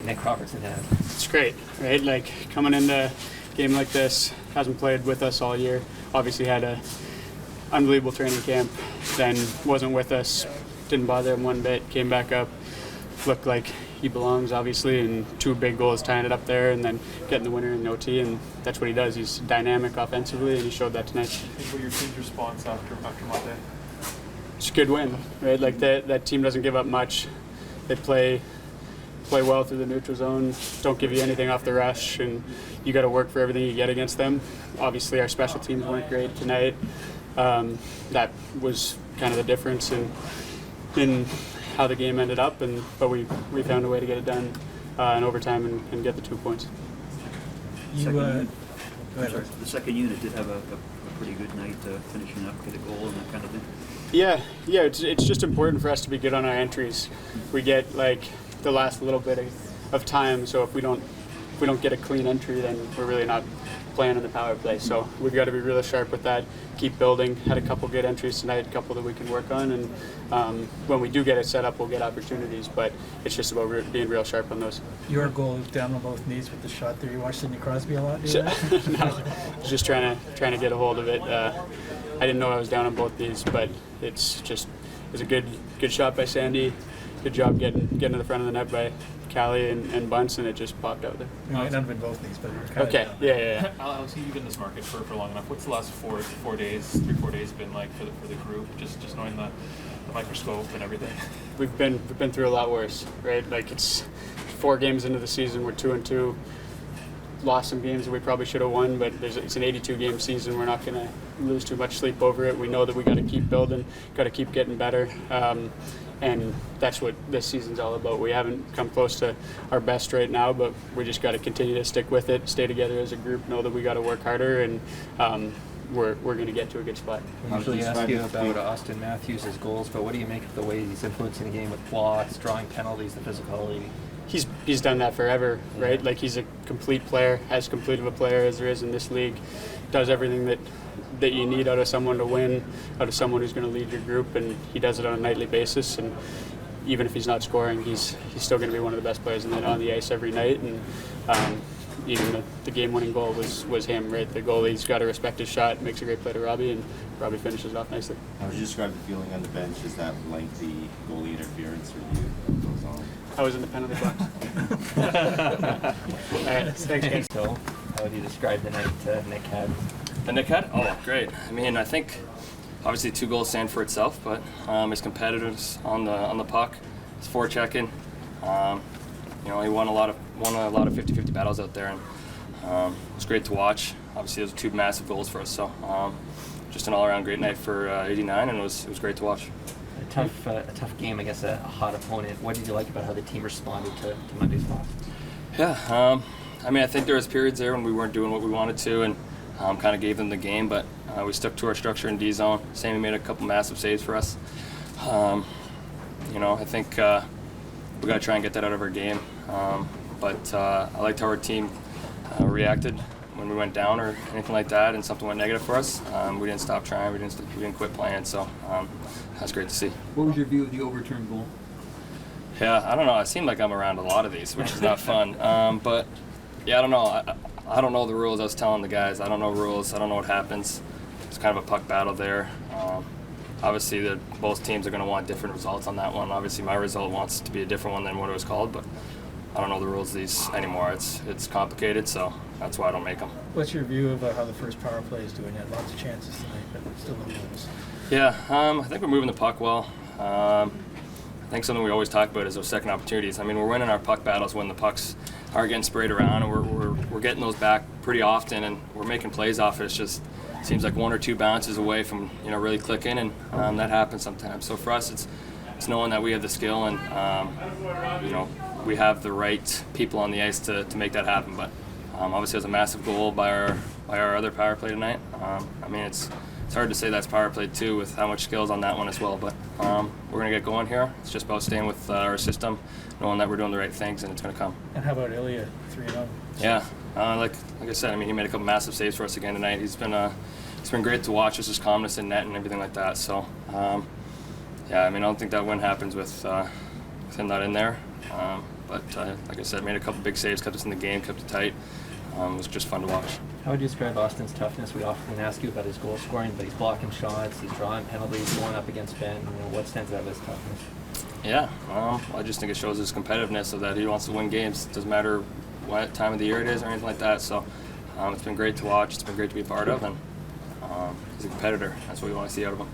Nick Robertson has? It's great, right? Like, coming into a game like this, hasn't played with us all year. Obviously had a unbelievable training camp, then wasn't with us, didn't bother him one bit, came back up, looked like he belongs, obviously, and 2 big goals tying it up there, and then getting the winner in the OT, and that's what he does. He's dynamic offensively, and he showed that tonight. What was your team's response after Monday? It's a good win, right? Like, that team doesn't give up much. They play well through the neutral zone, don't give you anything off the rush, and you got to work for everything you get against them. Obviously, our special teams weren't great tonight. That was kind of the difference in how the game ended up, but we found a way to get it done in overtime and get the 2 points. The second unit did have a pretty good night, finishing up, get a goal and that kind of thing. Yeah, it's just important for us to be good on our entries. We get like the last little bit of time, so if we don't get a clean entry, then we're really not playing in the power play. So we've got to be really sharp with that, keep building. Had a couple good entries tonight, a couple that we can work on, and when we do get it set up, we'll get opportunities, but it's just about being real sharp on those. Your goal down on both knees with the shot there. You watch Sidney Crosby a lot, do you? No, just trying to get a hold of it. I didn't know I was down on both knees, but it was a good shot by Sandy. Good job getting to the front of the net by Callie and Bunce, and it just popped out there. It might not have been both knees, but you're kind okay. of Yeah. Alex, you've been in this market for long enough. What's the last 4 days, 3-4 days been like for the group? Just knowing the microscope and everything. We've been through a lot worse, right? Like, it's 4 games into the season, we're 2-2. Lost some games that we probably should have won, but it's an 82-game season. We're not going to lose too much sleep over it. We know that we got to keep building, got to keep getting better, and that's what this season's all about. We haven't come close to our best right now, but we just got to continue to stick with it, stay together as a group, know that we got to work harder, and we're going to get to a good spot. We usually ask you about Austin Matthews' goals, but what do you make of the way he's influencing the game with blocks, drawing penalties, the physicality? He's done that forever, right? Like, he's a complete player, as complete of a player as there is in this league. Does everything that you need out of someone to win, out of someone who's going to lead your group, and he does it on a nightly basis. And even if he's not scoring, he's still going to be one of the best players on the ice every night. And even the game-winning goal was him, right? The goalie's got to respect his shot, makes a great play to Robbie, and Robbie finishes off nicely. How would you describe the feeling on the bench? Is that lengthy goalie interference review that goes on? I was in the penalty box. All right, thanks, guys. So, how would you describe the night Nick had? The Nick had? Oh, great. I mean, I think obviously 2 goals stand for itself, but his competitiveness on the puck, his forechecking, he won a lot of 50-50 battles out there, and it was great to watch. Obviously, those were 2 massive goals for us, so just an all-around great night for 89, and it was great to watch. A tough game against a hot opponent. What did you like about how the team responded to Monday's loss? Yeah, I mean, I think there was periods there when we weren't doing what we wanted to, and kind of gave them the game, but we stuck to our structure in D-zone. Sammy made a couple massive saves for us. I think we got to try and get that out of our game. But I liked how our team reacted when we went down or anything like that, and something went negative for us. We didn't stop trying. We didn't quit playing. So that's great to see. What was your view of the overturned goal? Yeah, I don't know. It seemed like I'm around a lot of these, which is not fun. But yeah, I don't know. I don't know the rules. I was telling the guys, I don't know rules. I don't know what happens. It's kind of a puck battle there. Obviously, both teams are going to want different results on that one. Obviously, my result wants to be a different one than what it was called, but I don't know the rules of these anymore. It's complicated, so that's why I don't make them. What's your view about how the first power play is doing? You had lots of chances tonight, but still no goals. Yeah, I think we're moving the puck well. I think something we always talk about is those second opportunities. I mean, we're winning our puck battles when the pucks are getting sprayed around, and we're getting those back pretty often, and we're making plays off it. It's just seems like 1 or 2 bounces away from really clicking, and that happens sometimes. So for us, it's knowing that we have the skill and we have the right people on the ice to make that happen. But obviously, it was a massive goal by our other power play tonight. I mean, it's hard to say that's power play too with how much skill's on that one as well. But we're gonna get going here. It's just about staying with our system, knowing that we're doing the right things, and it's gonna come. And how about Ilya, 3-0? Yeah, like I said, I mean, he made a couple massive saves for us again tonight. It's been great to watch, just his calmness in net and everything like that. So yeah, I mean, I don't think that win happens with him not in there. But like I said, made a couple big saves, kept us in the game, kept it tight. It was just fun to watch. How would you describe Austin's toughness? We often ask you about his goal scoring, but he's blocking shots, he's drawing penalties, going up against Ben. What stands out as toughness? Yeah, I just think it shows his competitiveness of that he wants to win games. It doesn't matter what time of the year it is or anything like that. So it's been great to watch. It's been great to be a part of, and he's a competitor. That's what we want to see out of him.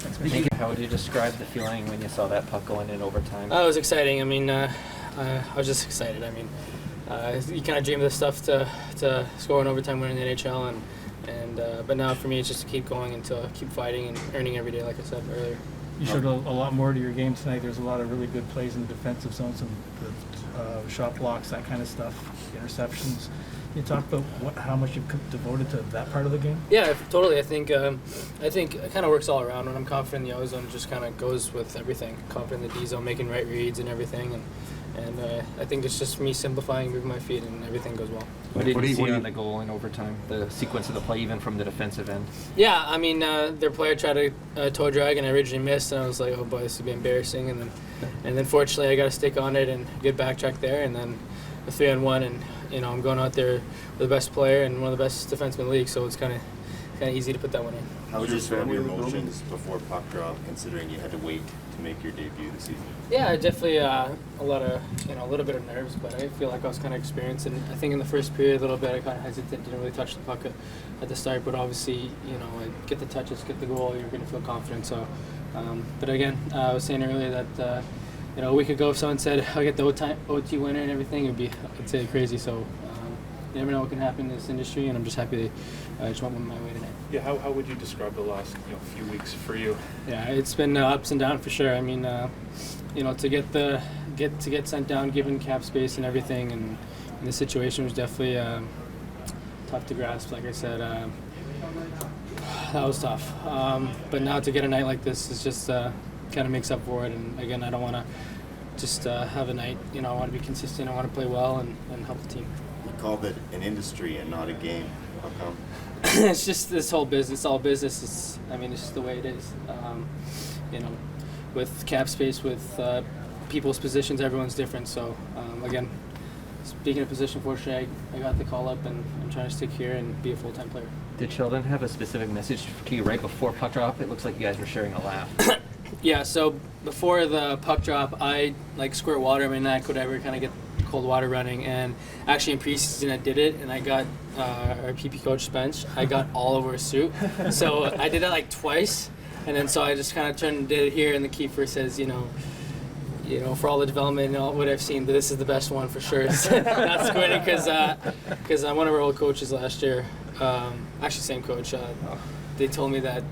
Thank you. How would you describe the feeling when you saw that puck going in overtime? It was exciting. I mean, I was just excited. I mean, you kind of dream of this stuff to score in overtime, winning the NHL, but now for me it's just to keep going and to keep fighting and earning every day, like I said earlier. You showed a lot more to your game tonight. There's a lot of really good plays in the defensive zone, some shot blocks, that kind of stuff, interceptions. Can you talk about how much you've devoted to that part of the game? Yeah, totally. I think it kind of works all around. When I'm confident in the O zone, it just kind of goes with everything. Confident in the D zone, making right reads and everything, and I think it's just me simplifying, moving my feet, and everything goes well. What did you see on the goal in overtime? The sequence of the play, even from the defensive end. Yeah, I mean, their player tried to toe drag, and I originally missed, and I was like, oh boy, this would be embarrassing. And then fortunately, I got a stick on it and good backtrack there, and then a 3-on-1, and I'm going out there with the best player and one of the best defensemen in the league, so it's kind of easy to put that one in. How would you describe your emotions before puck drop, considering you had to wait to make your debut this season? Yeah, definitely a little bit of nerves, but I feel like I was kind of experienced, and I think in the first period a little bit I kind of hesitated, didn't really touch the puck at the start, but obviously, I get the touches, get the goal, you're going to feel confident. So, but again, I was saying earlier that a week ago if someone said I'll get the OT winner and everything, I'd say crazy. So you never know what can happen in this industry, and I'm just happy I just went my way tonight. Yeah, how would you describe the last few weeks for you? Yeah, it's been ups and downs for sure. I mean, to get sent down, given cap space and everything, and the situation was definitely tough to grasp. Like I said, that was tough. But now to get a night like this is just kind of makes up for it. And again, I don't want to just have a night. I want to be consistent. I want to play well and help the team. You called it an industry and not a game. How come? It's just this whole business. All business is. It's just the way it is. With cap space, with people's positions, everyone's different. So again, speaking of position, fortunately, I got the call up, and I'm trying to stick here and be a full-time player. Did Sheldon have a specific message to you right before puck drop? It looks like you guys were sharing a laugh. Yeah. So before the puck drop, I squirt water in my neck, whatever, kind of get cold water running. And actually in preseason I did it, and I got our PP coach bench. I got all over his suit. So I did it twice, and then so I just kind of turned and did it here. And the keeper says, for all the development and all what I've seen, this is the best one for sure. Not squinting because one of our old coaches last year, actually same coach, they told me that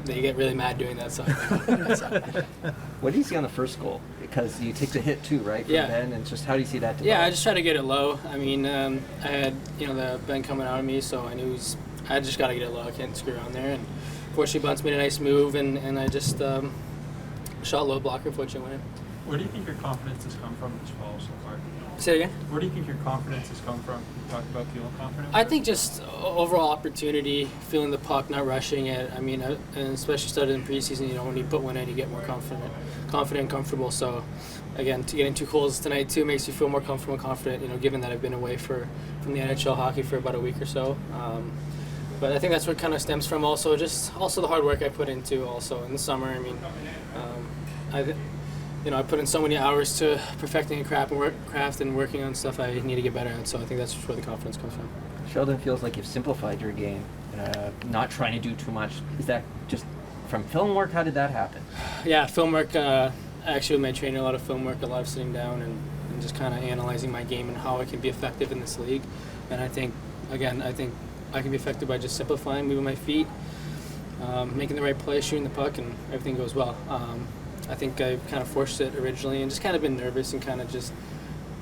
they get really mad doing that. So What do you see on the first goal? Because you take the hit too, right? From Ben, and just how do you see that develop? Yeah, I just try to get it low. I mean, I had the Ben coming out of me, so I knew I just got to get it low. I can't screw around there. And fortunately, Bunce made a nice move, and I just shot low blocker. Fortunately, went in. Where do you think your confidence has come from this fall so far? Say it again? Where do you think your confidence has come from? You talked about feeling confident? I think just overall opportunity, feeling the puck, not rushing it. I mean, and especially started in preseason, when you put one in, you get more confident and comfortable. So, again, getting 2 goals tonight, too, makes you feel more comfortable and confident, given that I've been away from the NHL hockey for about a week or so. But I think that's what kind of stems from also the hard work I put into also in the summer. I mean, I put in so many hours to perfecting a craft and working on stuff I need to get better at. So I think that's where the confidence comes from. Sheldon feels like you've simplified your game, not trying to do too much. Is that just from film work? How did that happen? Yeah, film work. Actually, with my trainer, a lot of film work, a lot of sitting down and just kind of analyzing my game and how I can be effective in this league. And I think I can be effective by just simplifying, moving my feet, making the right play, shooting the puck, and everything goes well. I think I kind of forced it originally and just kind of been nervous and kind of just,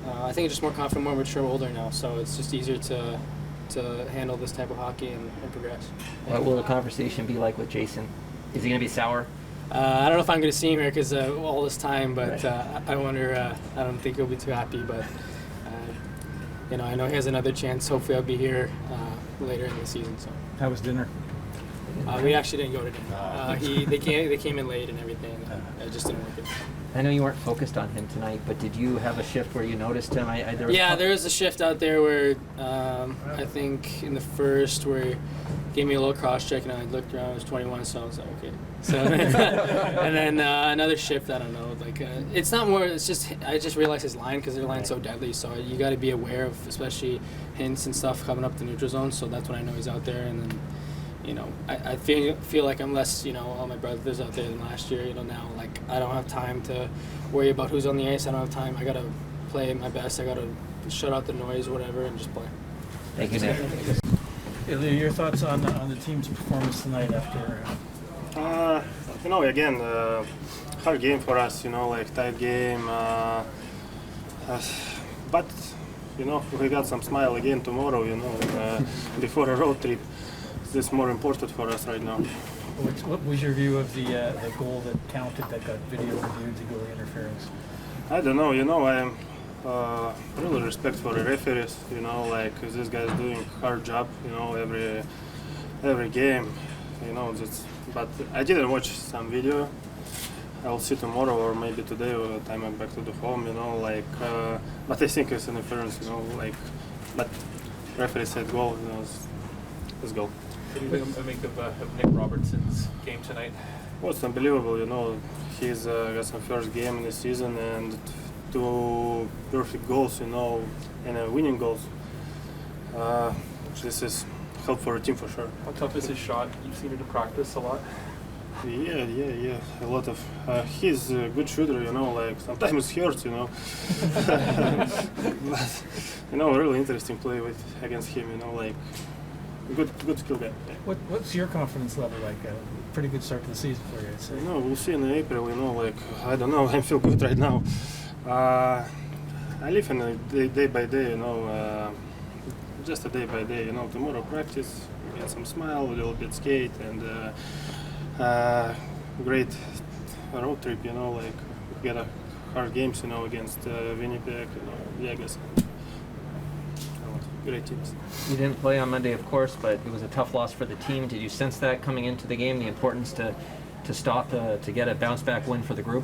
I think I'm just more confident, more mature, older now. So it's just easier to handle this type of hockey and progress. What will the conversation be like with Jason? Is he going to be sour? I don't know if I'm going to see him here because all this time, but I wonder, I don't think he'll be too happy. But, I know he has another chance. Hopefully I'll be here later in the season. So. How was dinner? We actually didn't go to dinner. They came in late and everything. It just didn't work. I know you weren't focused on him tonight, but did you have a shift where you noticed him? There was a shift out there where I think in the first where he gave me a little cross check and I looked around, it was 21, so I was like, okay. So and then another shift, I don't know, like it's not more. It's just I just realized his line because their line's so deadly. So you got to be aware of especially hints and stuff coming up the neutral zone. So that's when I know he's out there, and then. I feel like I'm less, all my brothers out there than last year. Now, like, I don't have time to worry about who's on the ice. I don't have time. I got to play my best. I got to shut out the noise, whatever, and just play. Thank you, Nick. Ilya, your thoughts on the team's performance tonight after? Again, hard game for us, like tight game. But, we got some smile again tomorrow, before a road trip. This is more important for us right now. What was your view of the goal that counted that got video reviewed to goalie interference? I don't know. I am really respect for the referees. Like this guy's doing hard job. Every game. But I didn't watch some video. I'll see tomorrow or maybe today by the time I'm back to the home. But I think it's an interference. But referee said goal. Let's go. What do you make of Nick Robertson's game tonight? Well, it's unbelievable, He's got some first game in the season and 2 perfect goals, and winning goals. This is help for a team for sure. How tough is his shot? You've seen it in practice a lot. Yeah. A lot of. He's a good shooter, like sometimes it hurts, But, really interesting play against him, like. Good skill guy. What's your confidence level like? A pretty good start to the season for you, I'd say. We'll see in April. I don't know. I feel good right now. I live in a day by day. Just a day by day. Tomorrow practice, get some smile, a little bit skate, and great road trip. Get a hard games. Against Winnipeg, Vegas. Great teams. You didn't play on Monday, of course, but it was a tough loss for the team. Did you sense that coming into the game, the importance to get a bounce-back win for the group?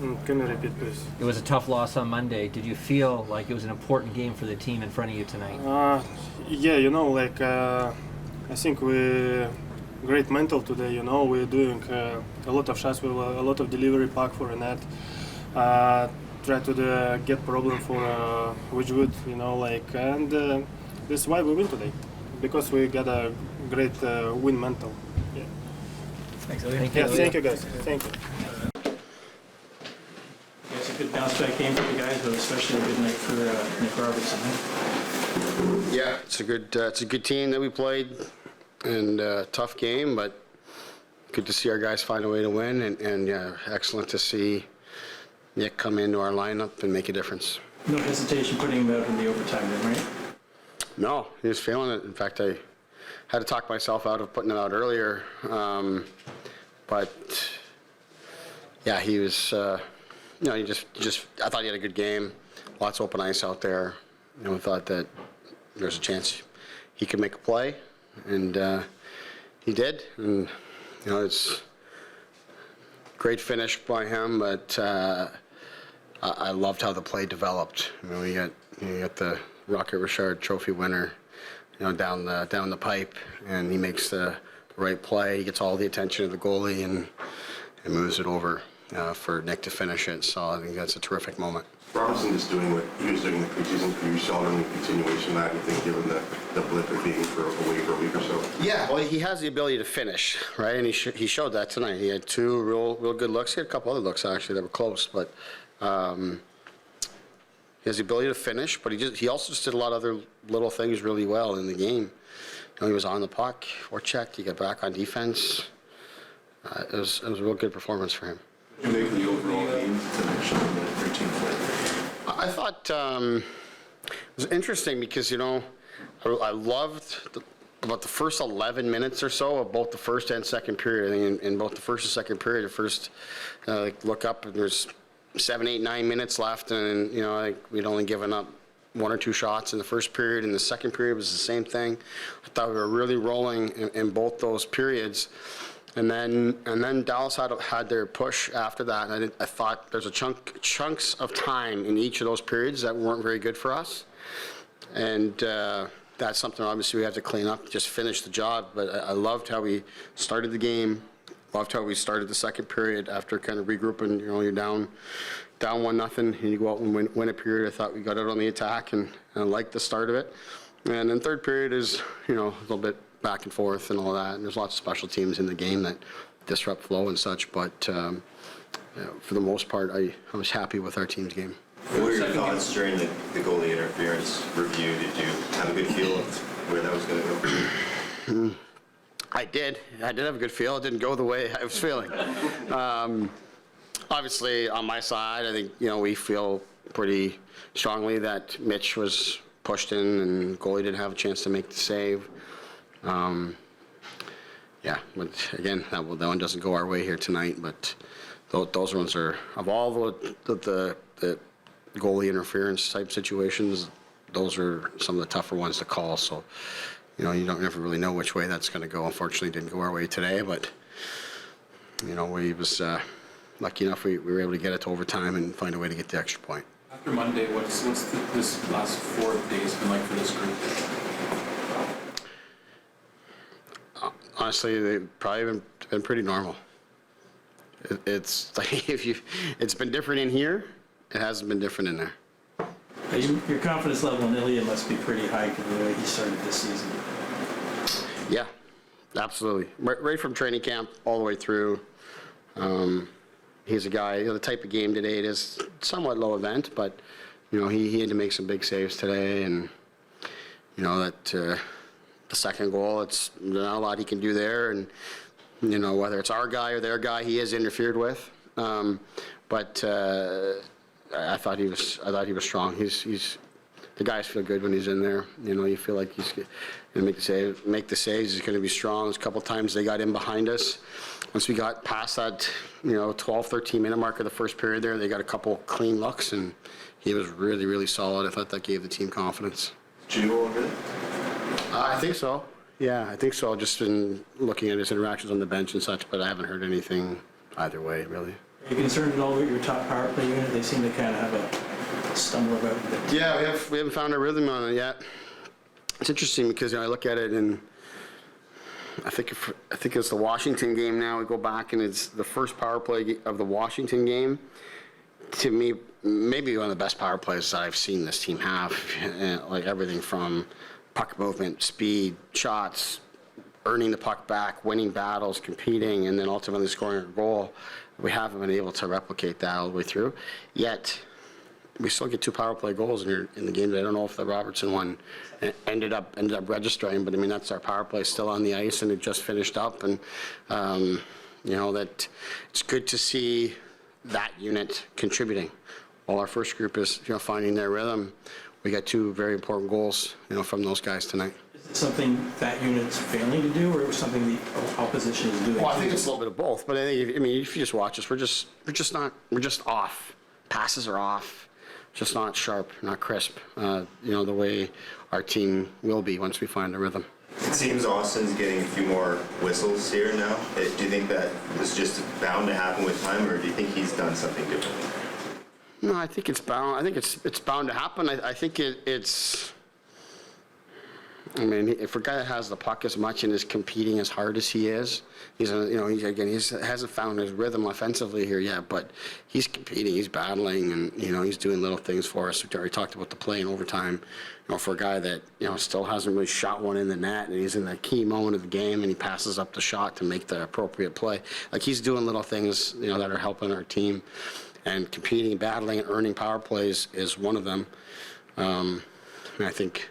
Can you repeat, please? It was a tough loss on Monday. Did you feel like it was an important game for the team in front of you tonight? I think we great mental today. We're doing a lot of shots with a lot of delivery puck for a net. Try to get problem for Wedgwood, and that's why we win today, because we got a great win mental. Yeah. Thanks, Ilya. Thank you guys. Thank you. It's a good bounce back game for you guys, but especially a good night for Nick Robertson. Yeah, it's a good team that we played, and tough game, but good to see our guys find a way to win, and yeah, excellent to see Nick come into our lineup and make a difference. No hesitation putting him out in the overtime then, right? No, he was feeling it. In fact, I had to talk myself out of putting him out earlier. But yeah, he was, he just, I thought he had a good game. Lots of open ice out there. We thought that there's a chance he could make a play, and he did. And, it's great finish by him, but I loved how the play developed. We got the Rocket Richard Trophy winner, down the pipe, and he makes the right play. He gets all the attention of the goalie and moves it over for Nick to finish it. So I think that's a terrific moment. Robertson is doing what he was doing in the preseason for you, Sheldon, in continuation of that, you think, given the blip of being away for a week or so? Yeah, well, he has the ability to finish, right? And he showed that tonight. He had 2 real good looks. He had a couple other looks, actually, that were close. But he has the ability to finish, but he also just did a lot of other little things really well in the game. He was on the puck, forechecked, he got back on defense. It was a real good performance for him. Did you make the overall game finish on the 13 play? I thought it was interesting because, I loved about the first 11 minutes or so of both the first and second period. I think in both the first and second period, look up and there's 7, 8, 9 minutes left, and I think we'd only given up 1 or 2 shots in the first period. In the second period was the same thing. I thought we were really rolling in both those periods. And then Dallas had their push after that. And I thought there's chunks of time in each of those periods that weren't very good for us. And that's something obviously we have to clean up, just finish the job. But I loved how we started the game. Loved how we started the second period after kind of regrouping. You're down 1-0, and you go out and win a period. I thought we got out on the attack, and I liked the start of it. And then third period is, a little bit back and forth and all that. And there's lots of special teams in the game that disrupt flow and such. But for the most part, I was happy with our team's game. What were your thoughts during the goalie interference review? Did you have a good feel of where that was going to go? I did have a good feel. It didn't go the way I was feeling. Obviously, on my side, I think, we feel pretty strongly that Mitch was pushed in and goalie didn't have a chance to make the save. But again, that one doesn't go our way here tonight, but those ones are, of all the goalie interference type situations, those are some of the tougher ones to call. So, you don't never really know which way that's going to go. Unfortunately, it didn't go our way today, but, we was lucky enough we were able to get it to overtime and find a way to get the extra point. After Monday, what's this last 4 days been like for this group? Honestly, they've probably been pretty normal. It's like it's been different in here. It hasn't been different in there. Your confidence level in Ilya must be pretty high because of the way he started this season. Yeah, absolutely. Right from training camp all the way through. He's a guy, the type of game today, it is somewhat low event, but, he had to make some big saves today. And, that the second goal, it's not a lot he can do there. And, whether it's our guy or their guy, he is interfered with. But I thought he was strong. He's the guys feel good when he's in there. You feel like he's going to make the saves. He's going to be strong. There's a couple times they got in behind us. Once we got past that, 12, 13 minute mark of the first period there, they got a couple clean looks, and he was really, really solid. I thought that gave the team confidence. Did you go over it? I think so. Yeah, I think so. Just been looking at his interactions on the bench and such, but I haven't heard anything either way, really. Are you concerned at all with your top power play unit? They seem to kind of have a stumble about it. Yeah, we haven't found a rhythm on it yet. It's interesting because I look at it and I think it's the Washington game now. We go back and it's the first power play of the Washington game. To me, maybe one of the best power plays that I've seen this team have. Like everything from puck movement, speed, shots, earning the puck back, winning battles, competing, and then ultimately scoring a goal. We haven't been able to replicate that all the way through. Yet, we still get 2 power play goals in the game. I don't know if the Robertson one ended up registering, but that's our power play still on the ice, and it just finished up. And that it's good to see that unit contributing. While our first group is finding their rhythm, we got 2 very important goals from those guys tonight. Is it something that unit's failing to do, or it was something the opposition is doing? Well, I think it's a little bit of both. But if you just watch us, we're just off. Passes are off. Just not sharp, not crisp. The way our team will be once we find the rhythm. It seems Austin's getting a few more whistles here now. Do you think that was just bound to happen with time, or do you think he's done something differently? No, I think it's bound. I think it's bound to happen. I think it's. If a guy that has the puck as much and is competing as hard as he is, he hasn't found his rhythm offensively here yet, but he's competing, he's battling, and he's doing little things for us. We already talked about the play in overtime. For a guy that still hasn't really shot one in the net, and he's in that key moment of the game, and he passes up the shot to make the appropriate play. Like he's doing little things that are helping our team, and competing, battling, and earning power plays is one of them. And I think.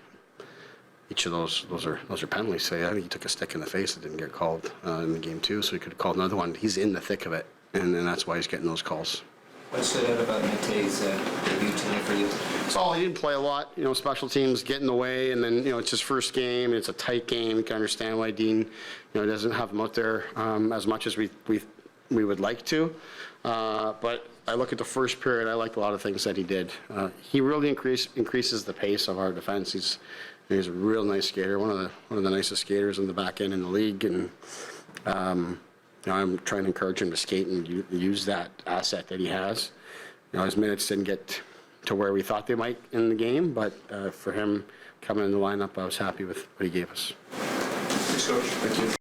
Each of those are penalties. So I think he took a stick in the face that didn't get called in the game too. So he could have called another one. He's in the thick of it, and that's why he's getting those calls. What stood out about Mate's debut tonight for you? So he didn't play a lot. Special teams get in the way, and then it's his first game. It's a tight game. You can understand why Dean doesn't have him out there as much as we would like to. But I look at the first period. I liked a lot of things that he did. He really increases the pace of our defense. He's a real nice skater, one of the nicest skaters in the back end in the league, and I'm trying to encourage him to skate and use that asset that he has. His minutes didn't get to where we thought they might in the game, but for him coming in the lineup, I was happy with what he gave us. Thanks, Coach. Thank you.